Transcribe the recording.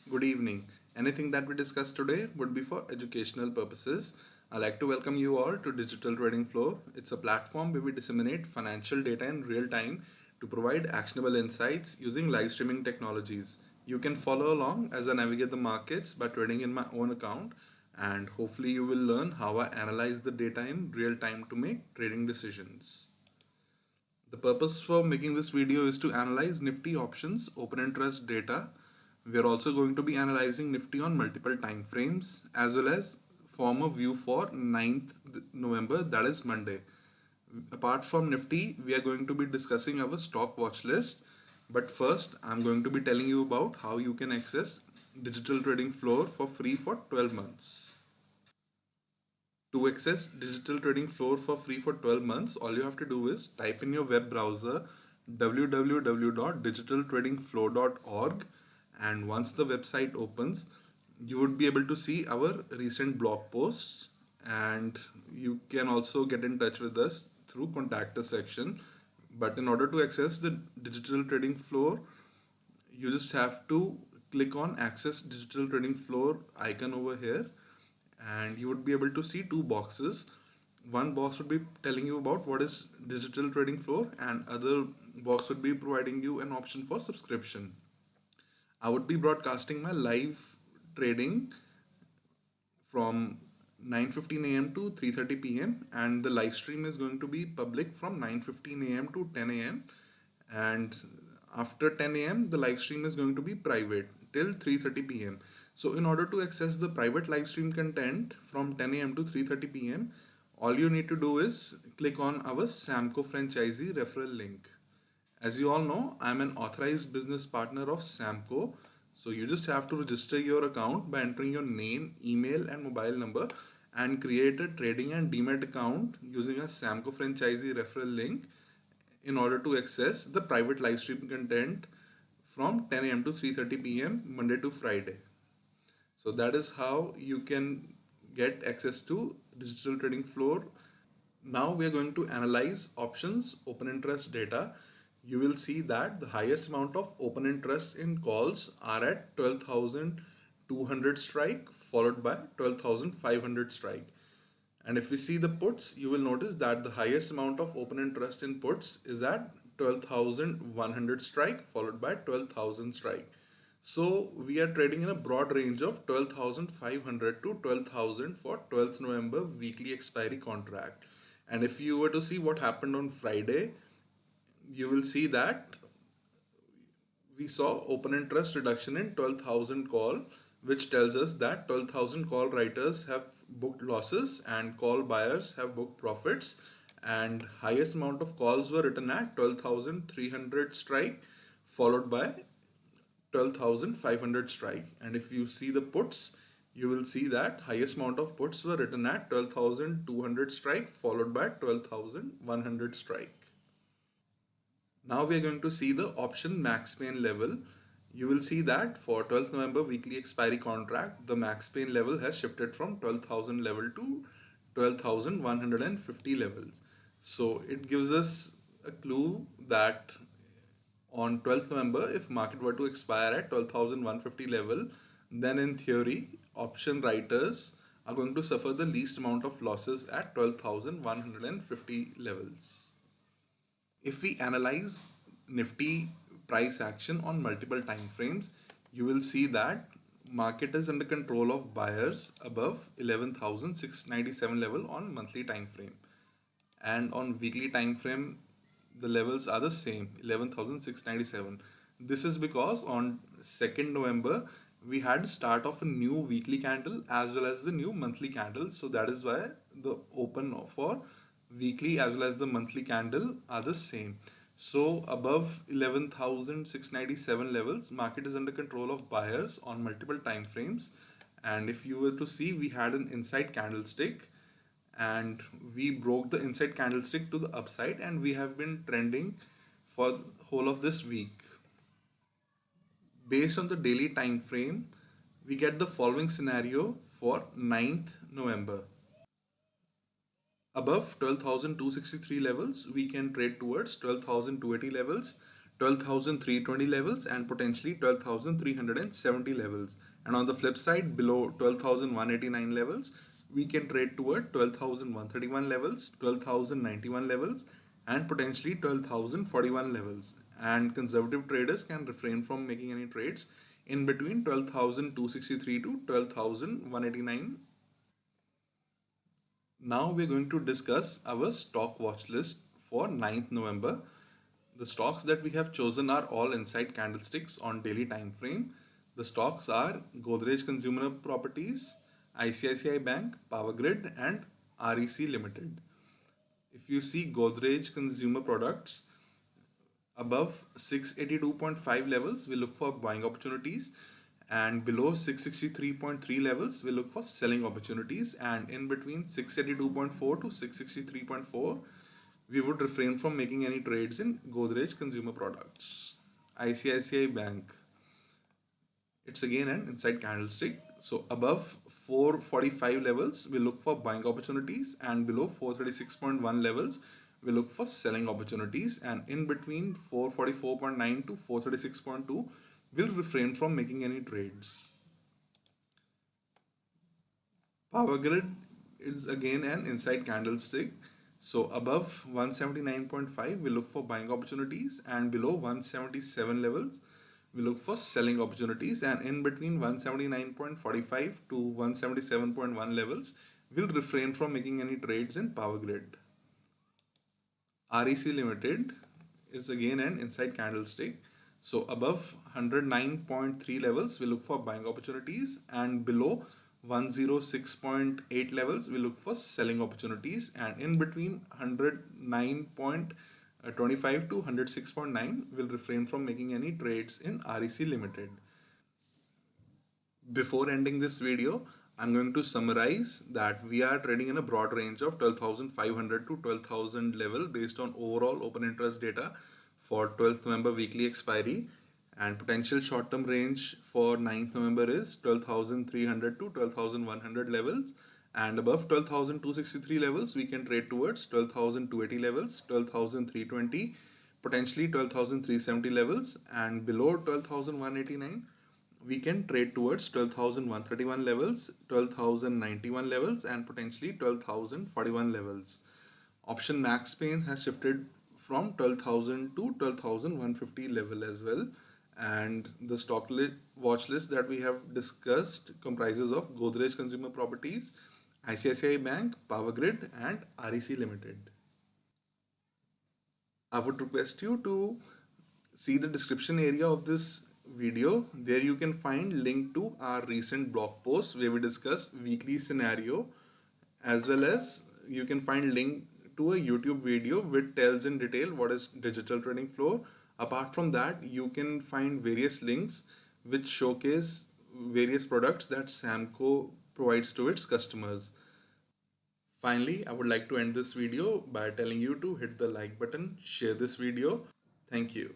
Good evening. Anything that we discuss today would be for educational purposes. I'd like to welcome you all to Digital Trading Floor. It's a platform where we disseminate financial data in real time to provide actionable insights using live streaming technologies. You can follow along as I navigate the markets by trading in my own account, and hopefully, you will learn how I analyze the data in real time to make trading decisions. The purpose for making this video is to analyze Nifty options open interest data. We are also going to be analyzing Nifty on multiple time frames as well as form a view for 9th November, that is Monday. Apart from Nifty, we are going to be discussing our stock watch list. But first, I'm going to be telling you about how you can access Digital Trading Floor for free for 12 months. To access Digital Trading Floor for free for 12 months, all you have to do is type in your web browser www.digitaltradingfloor.org, and once the website opens, you would be able to see our recent blog posts, and you can also get in touch with us through contact us section. But in order to access the Digital Trading Floor, you just have to click on access Digital Trading Floor icon over here, and you would be able to see two boxes. One box would be telling you about what is Digital Trading Floor, and other box would be providing you an option for subscription. I would be broadcasting my live trading from 9:15 a.m. to 3:30 p.m. and the live stream is going to be public from 9:15 a.m. to 10 a.m. and after 10 a.m. the live stream is going to be private till 3:30 p.m. So in order to access the private live stream content from 10 a.m. to 3:30 p.m., all you need to do is click on our Samco franchisee referral link. As you all know, I'm an authorized business partner of Samco. So you just have to register your account by entering your name, email, and mobile number and create a trading and demat account using a Samco franchisee referral link in order to access the private live stream content from 10 a.m. to 3:30 p.m. Monday to Friday. So that is how you can get access to Digital Trading Floor. Now we are going to analyze options open interest data. You will see that the highest amount of open interest in calls are at 12,200 strike, followed by 12,500 strike. And if we see the puts, you will notice that the highest amount of open interest in puts is at 12,100 strike, followed by 12,000 strike. So we are trading in a broad range of 12,500 to 12,000 for 12th November weekly expiry contract. And if you were to see what happened on Friday, you will see that we saw open interest reduction in 12,000 call, which tells us that 12,000 call writers have booked losses and call buyers have booked profits, and highest amount of calls were written at 12,300 strike, followed by 12,500 strike. And if you see the puts, you will see that highest amount of puts were written at 12,200 strike, followed by 12,100 strike. Now we are going to see the option max pain level. You will see that for 12th November weekly expiry contract, the max pain level has shifted from 12,000 level to 12,150 levels. So it gives us a clue that on 12th November, if market were to expire at 12,150 level, then in theory, option writers are going to suffer the least amount of losses at 12,150 levels. If we analyze Nifty price action on multiple time frames, you will see that market is under control of buyers above 11,697 level on monthly time frame, and on weekly time frame the levels are the same, 11,697. This is because on 2nd November we had start of a new weekly candle as well as the new monthly candle, so that is why the open for weekly as well as the monthly candle are the same. So above 11,697 levels, market is under control of buyers on multiple time frames. And if you were to see, we had an inside candlestick and we broke the inside candlestick to the upside, and we have been trending for the whole of this week. Based on the daily time frame, we get the following scenario for 9th November. Above 12,263 levels, we can trade towards 12,280 levels. 12,320 levels and potentially 12,370 levels. And on the flip side, below 12,189 levels, we can trade toward 12,131 levels, 12,091 levels, and potentially 12,041 levels. And conservative traders can refrain from making any trades in between 12,263 to 12,189. Now we're going to discuss our stock watch list for 9th November. The stocks that we have chosen are all inside candlesticks on daily time frame. The stocks are Godrej Consumer Properties, ICICI Bank, Power Grid, and REC Limited. If you see Godrej Consumer Products above 682.5 levels, we look for buying opportunities, and below 663.3 levels, we look for selling opportunities, and in between 682.4 to 663.4, we would refrain from making any trades in Godrej Consumer Products. ICICI Bank, it's again an inside candlestick. So above 445 levels, we look for buying opportunities, and below 436.1 levels, we look for selling opportunities, and in between 444.9 to 436.2, we'll refrain from making any trades. Power Grid is again an inside candlestick. So above 179.5, we look for buying opportunities, and below 177 levels, we look for selling opportunities, and in between 179.45 to 177.1 levels, we'll refrain from making any trades in Power Grid. REC Limited is again an inside candlestick. So above 109.3 levels, we look for buying opportunities, and below 106.8 levels, we look for selling opportunities, and in between 109.25 to 106.9, we'll refrain from making any trades in REC Limited. Before ending this video, I'm going to summarize that we are trading in a broad range of 12,500 to 12,000 level based on overall open interest data for 12th November weekly expiry, and potential short-term range for 9th November is 12,300 to 12,100 levels, and above 12,263 levels we can trade towards 12,280 levels, 12,320, potentially 12,370 levels, and below 12,189 we can trade towards 12,131 levels, 12,091 levels, and potentially 12,041 levels. Option max pain has shifted from 12,000 to 12,150 level as well. And the watch list that we have discussed comprises of Godrej Consumer Properties, ICICI Bank, Power Grid, and REC Limited. I would request you to see the description area of this video. There you can find link to our recent blog post where we discuss weekly scenario, as well as you can find link to a YouTube video which tells in detail what is digital trading floor. Apart from that, you can find various links which showcase various products that Samco provides to its customers. Finally, I would like to end this video by telling you to hit the like button, share this video. Thank you.